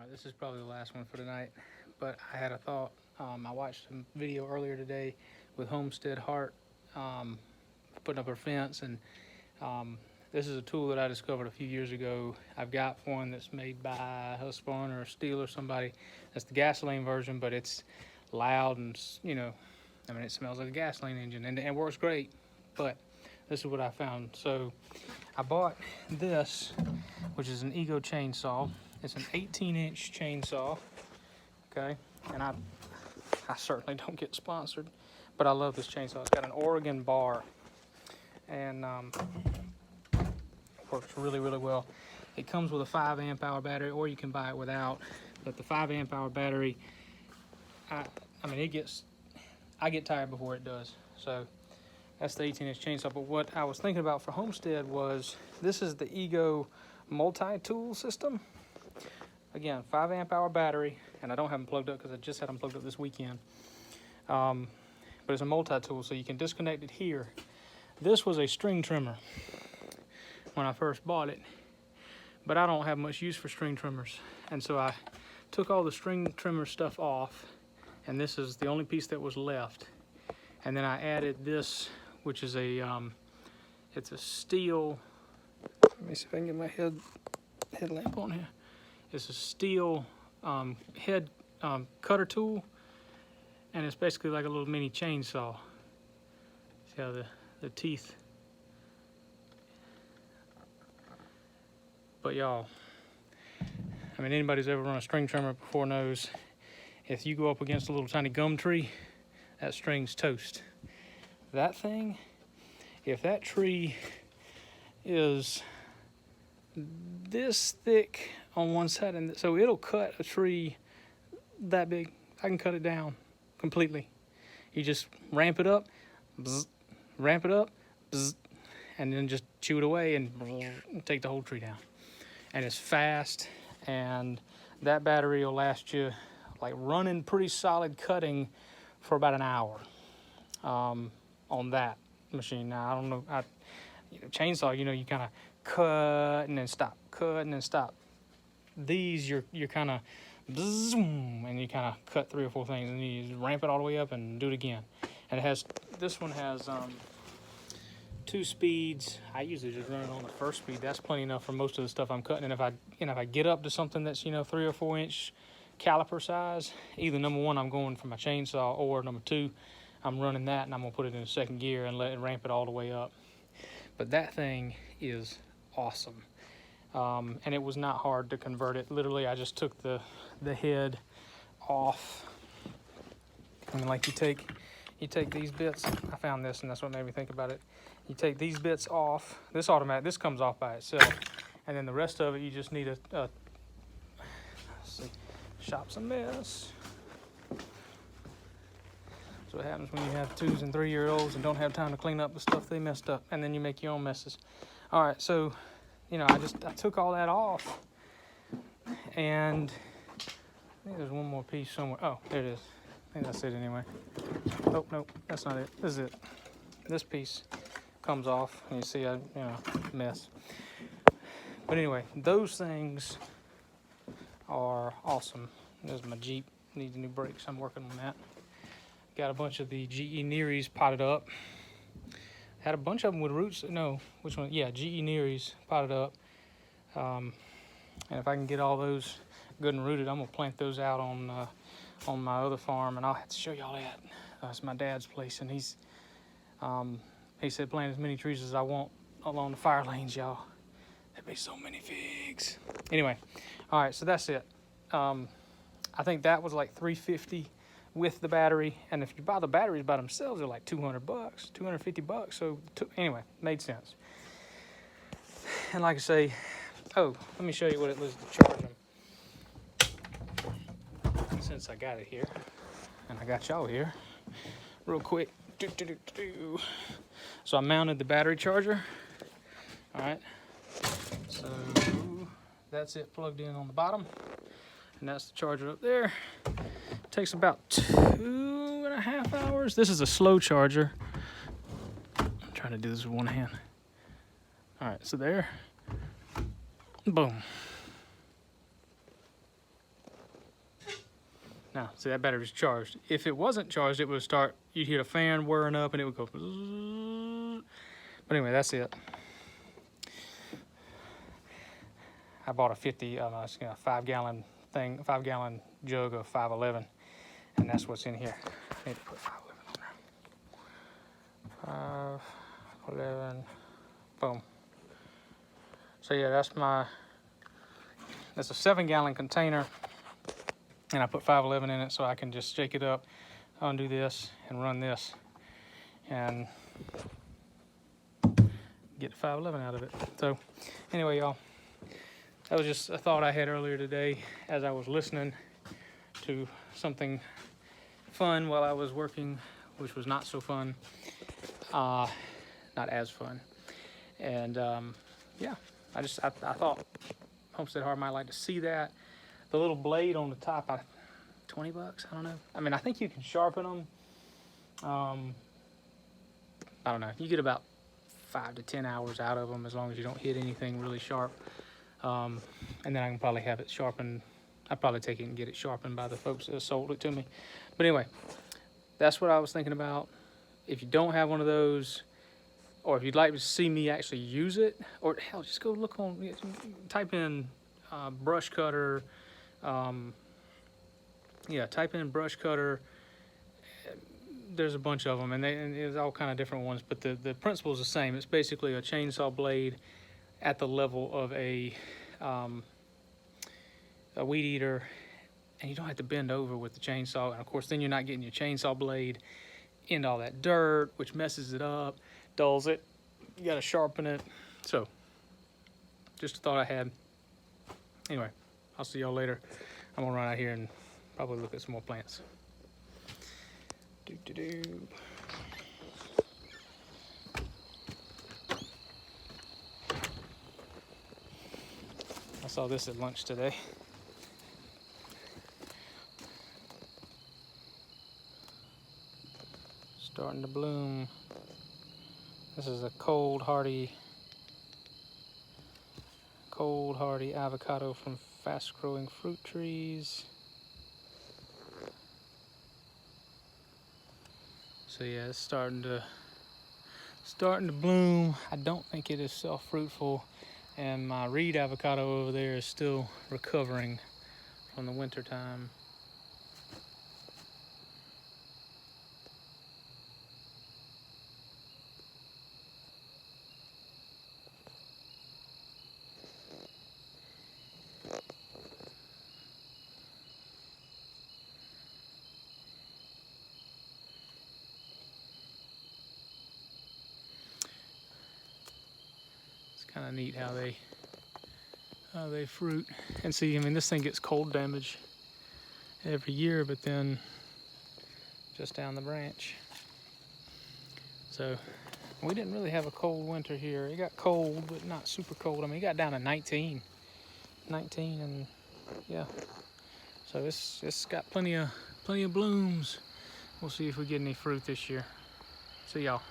All right, this is probably the last one for tonight, but I had a thought. I watched a video earlier today with Homestead Heart putting up her fence, and um, this is a tool that I discovered a few years ago. I've got one that's made by Husqvarna or Steel or somebody. That's the gasoline version, but it's loud and, I mean, it smells like a gasoline engine and works great. But this is what I found. So I bought this, which is an Ego chainsaw. It's an 18-inch chainsaw, okay? And I certainly don't get sponsored, but I love this chainsaw. It's got an Oregon bar, and works really, really well. It comes with a 5 amp hour battery, or you can buy it without. But the 5 amp hour battery, I mean, I get tired before it does. So that's the 18-inch chainsaw. But what I was thinking about for Homestead was, this is the Ego multi-tool system. Again, 5 amp hour battery, and I don't have them plugged up because I just had them plugged up this weekend. But it's a multi-tool, so you can disconnect it here. This was a string trimmer when I first bought it, but I don't have much use for string trimmers. And so I took all the string trimmer stuff off, and this is the only piece that was left. And then I added this, which is it's a steel, let me see if I can get my headlamp on here. It's a steel head cutter tool, and it's basically like a little mini chainsaw. See how the teeth. But y'all, I mean, anybody who's ever run a string trimmer before knows, if you go up against a little tiny gum tree, that string's toast. That thing, if that tree is this thick on one side, and so it'll cut a tree that big. I can cut it down completely. You just ramp it up, bzz, ramp it up, bzz, and then just chew it away and take the whole tree down. And it's fast, and that battery will last you, like, running pretty solid cutting for about an hour on that machine. Now, I don't know, chainsaw, you kind of cut and then stop, cut and then stop. These, you're kind of zoom, and you kind of cut 3 or 4 things, and you just ramp it all the way up and do it again. And this one has 2 speeds. I usually just run it on the first speed. That's plenty enough for most of the stuff I'm cutting. And if I get up to something that's 3 or 4 inch caliper size, either number 1 I'm going for my chainsaw, or number 2 I'm running that and I'm gonna put it in 2nd gear and let it ramp it all the way up. But that thing is awesome. And it was not hard to convert it. Literally, I just took the head off. I mean, like, you take these bits. I found this, and that's what made me think about it. You take these bits off. This comes off by itself, and then the rest of it, you just need let's see, shop's a mess. That's what happens when you have 2 and 3-year-olds and don't have time to clean up the stuff they messed up, and then you make your own messes. All right, so I took all that off, and I think there's one more piece somewhere. Oh, there it is. I think that's it anyway. Oh, no, that's not it. This is it. This piece comes off, and you see mess. But anyway, those things are awesome. There's my Jeep, needs new brakes. I'm working on that. Got a bunch of the GE Nearies potted up. Had a bunch of them with roots. No, which one? Yeah, GE Nearies potted up. And if I can get all those good and rooted, I'm gonna plant those out on my other farm, and I'll have to show y'all that. It's my dad's place, and he said plant as many trees as I want along the fire lanes, y'all. There'd be so many figs. Anyway, all right, so that's it. I think that was like $350 with the battery, and if you buy the batteries by themselves, they're like $200, $250. So anyway, made sense. And like I say, let me show you what it was to charge them. Since I got it here, and I got y'all here, real quick. So I mounted the battery charger. All right. So that's it plugged in on the bottom, and that's the charger up there. Takes about 2.5 hours. This is a slow charger. I'm trying to do this with one hand. All right, so there. Boom. Now, see, that battery was charged. If it wasn't charged, it would start, you'd hear the fan whirring up and it would go. But anyway, that's it. I bought a 5-gallon thing, 5-gallon jug of 511, and that's what's in here. I need to put 511 on there. 511, boom. So yeah, that's a 7-gallon container, and I put 511 in it so I can just shake it up, undo this, and run this, and get the 511 out of it. So anyway, y'all, that was just a thought I had earlier today as I was listening to something fun while I was working, which was not so fun, not as fun. And yeah, I thought Homestead Heart might like to see that. The little blade on the top, $20, I don't know. I mean, I think you can sharpen them. I don't know. You get about 5 to 10 hours out of them as long as you don't hit anything really sharp. And then I can probably have it sharpened. I'd probably take it and get it sharpened by the folks that sold it to me. But anyway, that's what I was thinking about. If you don't have one of those, or if you'd like to see me actually use it, or hell, just go look on, type in brush cutter. Yeah, type in brush cutter. There's a bunch of them, and there's all kind of different ones, but the principle is the same. It's basically a chainsaw blade at the level of a weed eater, and you don't have to bend over with the chainsaw. And of course, then you're not getting your chainsaw blade into all that dirt, which messes it up, dulls it. You got to sharpen it. So, just a thought I had. Anyway, I'll see y'all later. I'm gonna run out here and probably look at some more plants. I saw this at lunch today. Starting to bloom. This is a cold hardy avocado from fast growing fruit trees. So yeah, it's starting to bloom. I don't think it is self-fruitful, and my reed avocado over there is still recovering from the winter time. Kind of neat how they fruit. And see, I mean, this thing gets cold damage every year, but then just down the branch. So we didn't really have a cold winter here. It got cold, but not super cold. I mean, it got down to 19, and yeah. So it's got plenty of blooms. We'll see if we get any fruit this year. See y'all.